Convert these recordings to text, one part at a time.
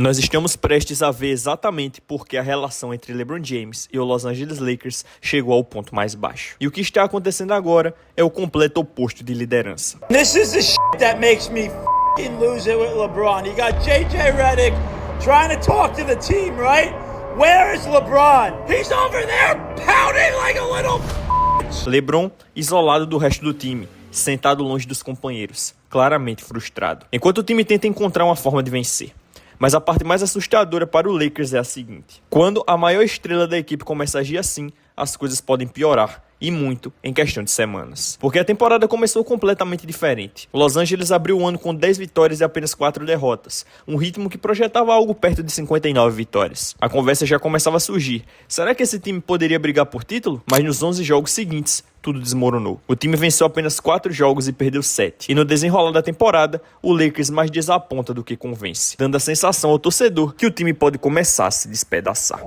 Nós estamos prestes a ver exatamente porque a relação entre LeBron James e o Los Angeles Lakers chegou ao ponto mais baixo. E o que está acontecendo agora é o completo oposto de liderança. This is the shit that makes me f***ing lose it with LeBron. You got JJ Redick trying to talk to the team, right? Where is LeBron? He's over there pouting like a little LeBron isolado do resto do time, sentado longe dos companheiros, claramente frustrado. Enquanto o time tenta encontrar uma forma de vencer. Mas a parte mais assustadora para o Lakers é a seguinte: quando a maior estrela da equipe começa a agir assim, as coisas podem piorar, e muito, em questão de semanas. Porque a temporada começou completamente diferente. O Los Angeles abriu o ano com 10 vitórias e apenas 4 derrotas, um ritmo que projetava algo perto de 59 vitórias. A conversa já começava a surgir: será que esse time poderia brigar por título? Mas nos 11 jogos seguintes, tudo desmoronou. O time venceu apenas 4 jogos e perdeu 7. E no desenrolar da temporada, o Lakers mais desaponta do que convence, dando a sensação ao torcedor que o time pode começar a se despedaçar.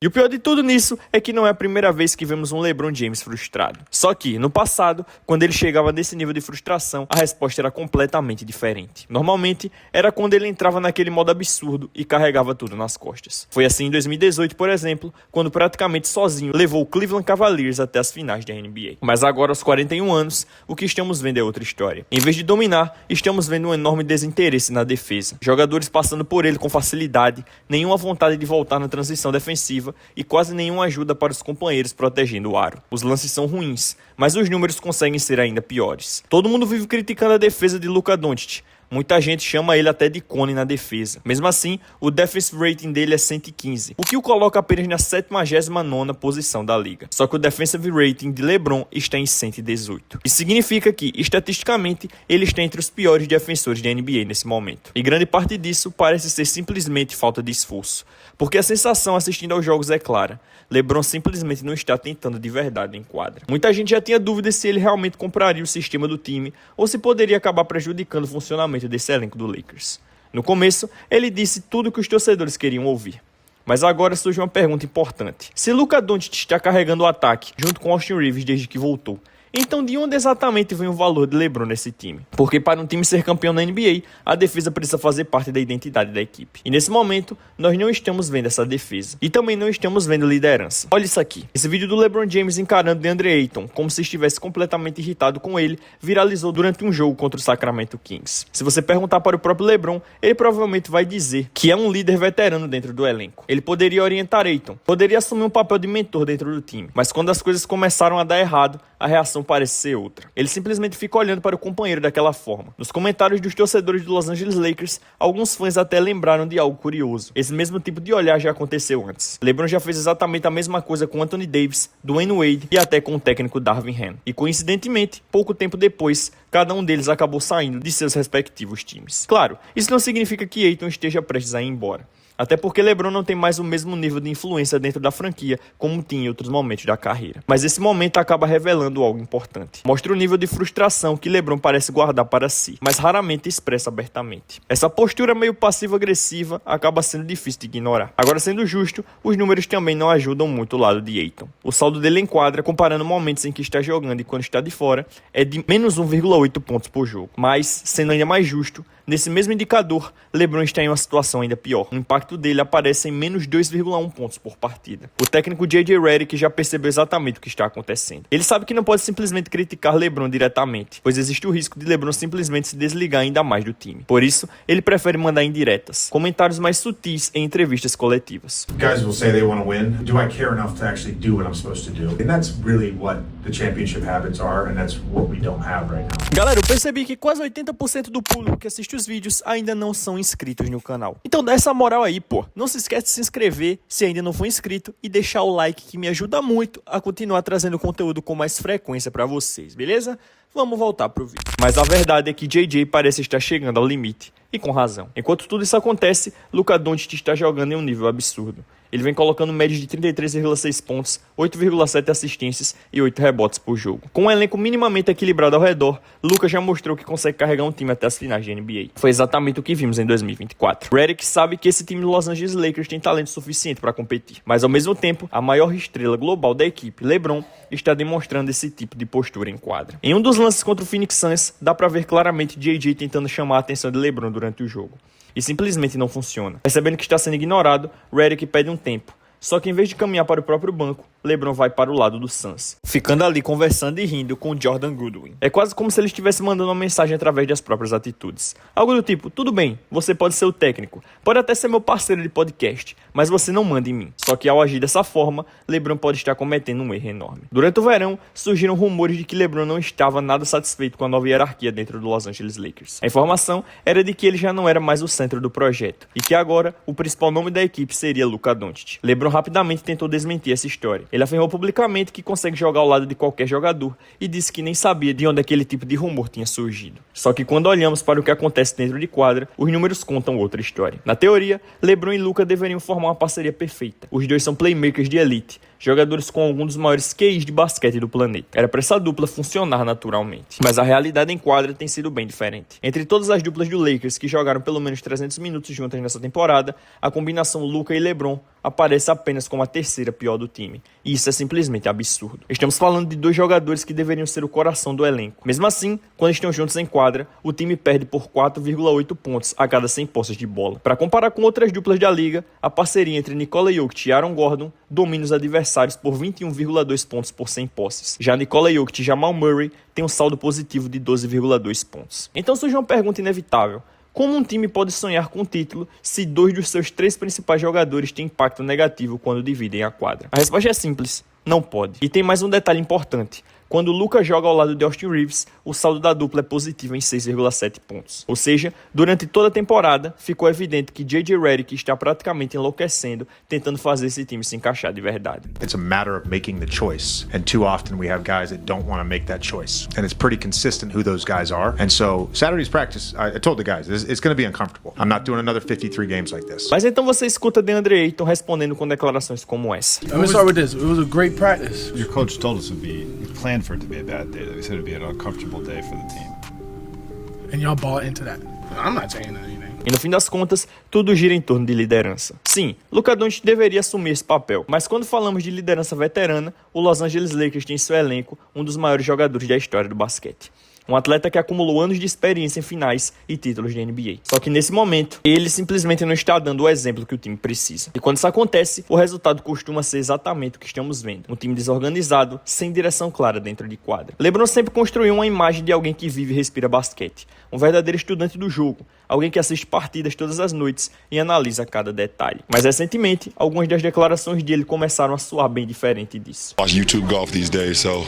E o pior de tudo nisso é que não é a primeira vez que vemos um LeBron James frustrado. Só que, no passado, quando ele chegava nesse nível de frustração, a resposta era completamente diferente. Normalmente, era quando ele entrava naquele modo absurdo e carregava tudo nas costas. Foi assim em 2018, por exemplo, quando praticamente sozinho levou o Cleveland Cavaliers até as finais da NBA. Mas agora, aos 41 anos, o que estamos vendo é outra história. Em vez de dominar, estamos vendo um enorme desinteresse na defesa. Jogadores passando por ele com facilidade, nenhuma vontade de voltar na transição defensiva, e quase nenhuma ajuda para os companheiros protegendo o aro. Os lances são ruins, mas os números conseguem ser ainda piores. Todo mundo vive criticando a defesa de Luka Doncic. Muita gente chama ele até de cone na defesa. Mesmo assim, o defensive rating dele é 115, o que o coloca apenas na 79ª posição da liga. Só que o defensive rating de LeBron está em 118. Isso significa que, estatisticamente, ele está entre os piores defensores da NBA nesse momento. E grande parte disso parece ser simplesmente falta de esforço, porque a sensação assistindo aos jogos é clara: LeBron simplesmente não está tentando de verdade em quadra. Muita gente já tinha dúvidas se ele realmente compraria o sistema do time ou se poderia acabar prejudicando o funcionamento desse elenco do Lakers. No começo, ele disse tudo o que os torcedores queriam ouvir. Mas agora surge uma pergunta importante: se Luka Doncic está carregando o ataque junto com Austin Reeves desde que voltou, então de onde exatamente vem o valor de LeBron nesse time? Porque para um time ser campeão na NBA, a defesa precisa fazer parte da identidade da equipe. E nesse momento, nós não estamos vendo essa defesa. E também não estamos vendo liderança. Olha isso aqui. Esse vídeo do LeBron James encarando DeAndre Ayton, como se estivesse completamente irritado com ele, viralizou durante um jogo contra o Sacramento Kings. Se você perguntar para o próprio LeBron, ele provavelmente vai dizer que é um líder veterano dentro do elenco. Ele poderia orientar Ayton, poderia assumir um papel de mentor dentro do time. Mas quando as coisas começaram a dar errado, a reação parece ser outra. Ele simplesmente fica olhando para o companheiro daquela forma. Nos comentários dos torcedores do Los Angeles Lakers, alguns fãs até lembraram de algo curioso. Esse mesmo tipo de olhar já aconteceu antes. LeBron já fez exatamente a mesma coisa com Anthony Davis, Dwayne Wade e até com o técnico Darvin Ham. E coincidentemente, pouco tempo depois, cada um deles acabou saindo de seus respectivos times. Claro, isso não significa que Ayton esteja prestes a ir embora. Até porque LeBron não tem mais o mesmo nível de influência dentro da franquia como tinha em outros momentos da carreira. Mas esse momento acaba revelando algo importante. Mostra o nível de frustração que LeBron parece guardar para si, mas raramente expressa abertamente. Essa postura meio passivo-agressiva acaba sendo difícil de ignorar. Agora, sendo justo, os números também não ajudam muito o lado de Ayton. O saldo dele em quadra, comparando momentos em que está jogando e quando está de fora, é de menos 1,8 pontos por jogo. Mas, sendo ainda mais justo, nesse mesmo indicador, LeBron está em uma situação ainda pior. O impacto dele aparece em menos 2,1 pontos por partida. O técnico JJ Redick já percebeu exatamente o que está acontecendo. Ele sabe que não pode simplesmente criticar LeBron diretamente, pois existe o risco de LeBron simplesmente se desligar ainda mais do time. Por isso, ele prefere mandar indiretas, comentários mais sutis em entrevistas coletivas. Guys will say they want to win. Do I care enough to actually do what I'm supposed to do? And that's really what the championship habits are, and that's what we don't have right now. Galera, eu percebi que quase 80% do público que assiste os vídeos ainda não são inscritos no canal. Então dá essa moral aí, pô. Não se esquece de se inscrever se ainda não for inscrito e deixar o like, que me ajuda muito a continuar trazendo conteúdo com mais frequência pra vocês, beleza? Vamos voltar pro vídeo. Mas a verdade é que JJ parece estar chegando ao limite, e com razão. Enquanto tudo isso acontece, Luka Doncic está jogando em um nível absurdo. Ele vem colocando médias de 33,6 pontos, 8,7 assistências e 8 rebotes por jogo. Com um elenco minimamente equilibrado ao redor, Luka já mostrou que consegue carregar um time até as finais de NBA. Foi exatamente o que vimos em 2024. Redick sabe que esse time do Los Angeles Lakers tem talento suficiente para competir, mas ao mesmo tempo, a maior estrela global da equipe, LeBron, está demonstrando esse tipo de postura em quadra. Em um dos lances contra o Phoenix Suns, dá pra ver claramente JJ tentando chamar a atenção de LeBron durante o jogo. E simplesmente não funciona. Percebendo que está sendo ignorado, Redick pede um tempo. Só que em vez de caminhar para o próprio banco, LeBron vai para o lado do Suns, ficando ali conversando e rindo com Jordan Goodwin. É quase como se ele estivesse mandando uma mensagem através das próprias atitudes. Algo do tipo, tudo bem, você pode ser o técnico, pode até ser meu parceiro de podcast, mas você não manda em mim. Só que ao agir dessa forma, LeBron pode estar cometendo um erro enorme. Durante o verão, surgiram rumores de que LeBron não estava nada satisfeito com a nova hierarquia dentro do Los Angeles Lakers. A informação era de que ele já não era mais o centro do projeto, e que agora o principal nome da equipe seria Luka Doncic. LeBron rapidamente tentou desmentir essa história. Ele afirmou publicamente que consegue jogar ao lado de qualquer jogador e disse que nem sabia de onde aquele tipo de rumor tinha surgido. Só que quando olhamos para o que acontece dentro de quadra, os números contam outra história. Na teoria, LeBron e Luka deveriam formar uma parceria perfeita. Os dois são playmakers de elite, jogadores com alguns dos maiores QIs de basquete do planeta. Era para essa dupla funcionar naturalmente. Mas a realidade em quadra tem sido bem diferente. Entre todas as duplas do Lakers que jogaram pelo menos 300 minutos juntas nessa temporada, a combinação Luka e LeBron aparece apenas como a terceira pior do time. E isso é simplesmente absurdo. Estamos falando de dois jogadores que deveriam ser o coração do elenco. Mesmo assim, quando estão juntos em quadra, o time perde por 4,8 pontos a cada 100 posses de bola. Para comparar com outras duplas da liga, a parceria entre Nikola Jokic e Aaron Gordon domina os adversários por 21,2 pontos por 100 posses. Já Nikola Jokic e Jamal Murray têm um saldo positivo de 12,2 pontos. Então surge uma pergunta inevitável. Como um time pode sonhar com o título se dois dos seus 3 principais jogadores têm impacto negativo quando dividem a quadra? A resposta é simples, não pode. E tem mais um detalhe importante. Quando Luka joga ao lado de Austin Reeves, o saldo da dupla é positivo em 6,7 pontos. Ou seja, durante toda a temporada, ficou evidente que JJ Redick está praticamente enlouquecendo, tentando fazer esse time se encaixar de verdade. It's a matter of making the choice. And too often we have guys that don't want to make that choice. And it's pretty consistent who those guys are. And so Saturday's practice, I told the guys, it's going to be uncomfortable. I'm not doing another 53 games like this. Mas então você escuta DeAndre Ayton respondendo com declarações como essa. Let me start with this. It was a great practice. Your coach told us he planned for it to be a bad day. He said it'd be an uncomfortable day for the team. And y'all bought into that. I'm not saying anything. E no fim das contas, tudo gira em torno de liderança. Sim, Luka Doncic deveria assumir esse papel, mas quando falamos de liderança veterana, o Los Angeles Lakers tem em seu elenco um dos maiores jogadores da história do basquete. Um atleta que acumulou anos de experiência em finais e títulos de NBA. Só que nesse momento, ele simplesmente não está dando o exemplo que o time precisa. E quando isso acontece, o resultado costuma ser exatamente o que estamos vendo. Um time desorganizado, sem direção clara dentro de quadra. LeBron sempre construiu uma imagem de alguém que vive e respira basquete. Um verdadeiro estudante do jogo. Alguém que assiste partidas todas as noites e analisa cada detalhe. Mas recentemente, algumas das declarações dele começaram a soar bem diferente disso. Watch YouTube golf these days, so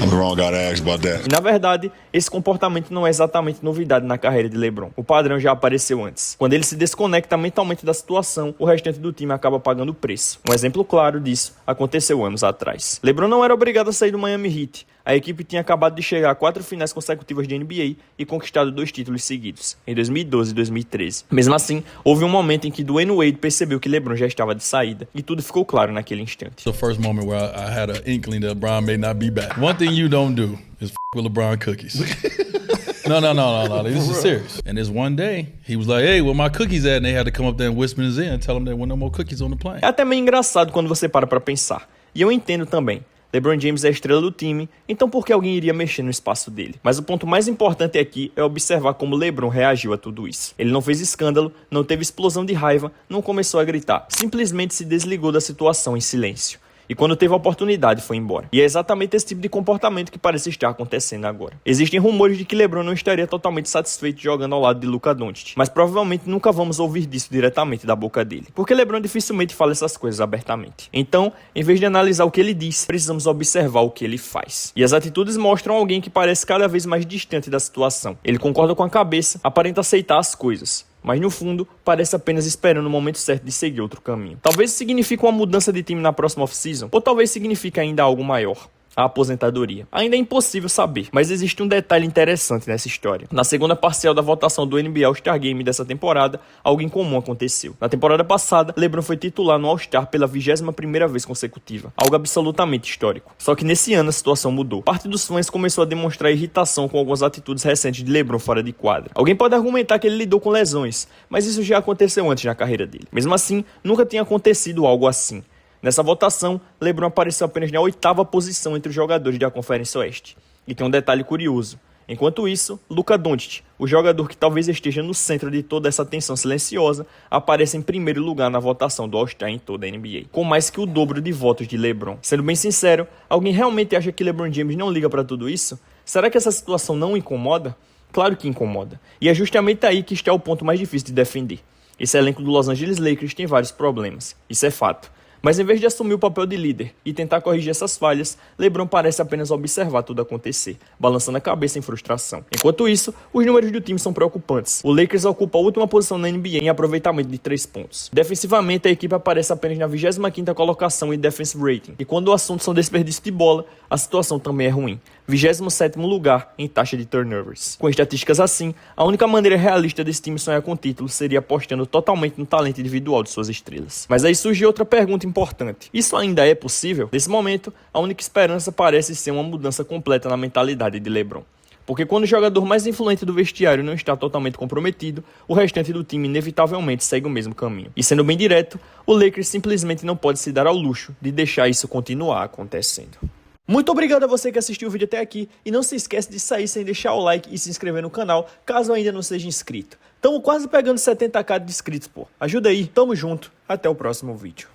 I'm the wrong guy to ask about that. E na verdade, esse comportamento não é exatamente novidade na carreira de LeBron. O padrão já apareceu antes. Quando ele se desconecta mentalmente da situação, o restante do time acaba pagando o preço. Um exemplo claro disso aconteceu anos atrás. LeBron não era obrigado a sair do Miami Heat. A equipe tinha acabado de chegar a 4 finais consecutivas de NBA e conquistado 2 títulos seguidos, em 2012 e 2013. Mesmo assim, houve um momento em que Dwayne Wade percebeu que LeBron já estava de saída, e tudo ficou claro naquele instante. The first moment where I had an inkling that LeBron may not be back. One thing you don't do is with LeBron cookies. No. This is serious. And this one day, he was like, hey, where my cookies at? And they had to come up there and whisper in his ear and tell him there were no more cookies on the plane. É até meio engraçado quando você para pra pensar. E eu entendo também. LeBron James é a estrela do time, então por que alguém iria mexer no espaço dele? Mas o ponto mais importante aqui é observar como LeBron reagiu a tudo isso. Ele não fez escândalo, não teve explosão de raiva, não começou a gritar. Simplesmente se desligou da situação em silêncio. E quando teve a oportunidade, foi embora. E é exatamente esse tipo de comportamento que parece estar acontecendo agora. Existem rumores de que LeBron não estaria totalmente satisfeito jogando ao lado de Luka Doncic, mas provavelmente nunca vamos ouvir disso diretamente da boca dele, porque LeBron dificilmente fala essas coisas abertamente. Então, em vez de analisar o que ele diz, precisamos observar o que ele faz. E as atitudes mostram alguém que parece cada vez mais distante da situação. Ele concorda com a cabeça, aparenta aceitar as coisas, mas no fundo, parece apenas esperando o momento certo de seguir outro caminho. Talvez isso signifique uma mudança de time na próxima off-season, ou talvez signifique ainda algo maior. A aposentadoria. Ainda é impossível saber, mas existe um detalhe interessante nessa história. Na segunda parcial da votação do NBA All-Star Game dessa temporada, algo incomum aconteceu. Na temporada passada, LeBron foi titular no All-Star pela 21ª vez consecutiva, algo absolutamente histórico. Só que nesse ano a situação mudou. Parte dos fãs começou a demonstrar irritação com algumas atitudes recentes de LeBron fora de quadra. Alguém pode argumentar que ele lidou com lesões, mas isso já aconteceu antes na carreira dele. Mesmo assim, nunca tinha acontecido algo assim. Nessa votação, LeBron apareceu apenas na 8ª posição entre os jogadores da Conferência Oeste. E tem um detalhe curioso. Enquanto isso, Luka Doncic, o jogador que talvez esteja no centro de toda essa tensão silenciosa, aparece em primeiro lugar na votação do All-Star em toda a NBA, com mais que o dobro de votos de LeBron. Sendo bem sincero, alguém realmente acha que LeBron James não liga para tudo isso? Será que essa situação não o incomoda? Claro que incomoda. E é justamente aí que está o ponto mais difícil de defender. Esse elenco do Los Angeles Lakers tem vários problemas, isso é fato. Mas em vez de assumir o papel de líder e tentar corrigir essas falhas, LeBron parece apenas observar tudo acontecer, balançando a cabeça em frustração. Enquanto isso, os números do time são preocupantes. O Lakers ocupa a última posição na NBA em aproveitamento de 3 pontos. Defensivamente, a equipe aparece apenas na 25ª colocação em Defensive Rating. E quando o assunto são desperdício de bola, a situação também é ruim. 27º lugar em taxa de turnovers. Com estatísticas assim, a única maneira realista desse time sonhar com o título seria apostando totalmente no talento individual de suas estrelas. Mas aí surge outra pergunta importante. Isso ainda é possível? Nesse momento, a única esperança parece ser uma mudança completa na mentalidade de LeBron. Porque quando o jogador mais influente do vestiário não está totalmente comprometido, o restante do time inevitavelmente segue o mesmo caminho. E sendo bem direto, o Lakers simplesmente não pode se dar ao luxo de deixar isso continuar acontecendo. Muito obrigado a você que assistiu o vídeo até aqui e não se esquece de sair sem deixar o like e se inscrever no canal caso ainda não seja inscrito. Tamo quase pegando 70k de inscritos, pô. Ajuda aí, tamo junto, até o próximo vídeo.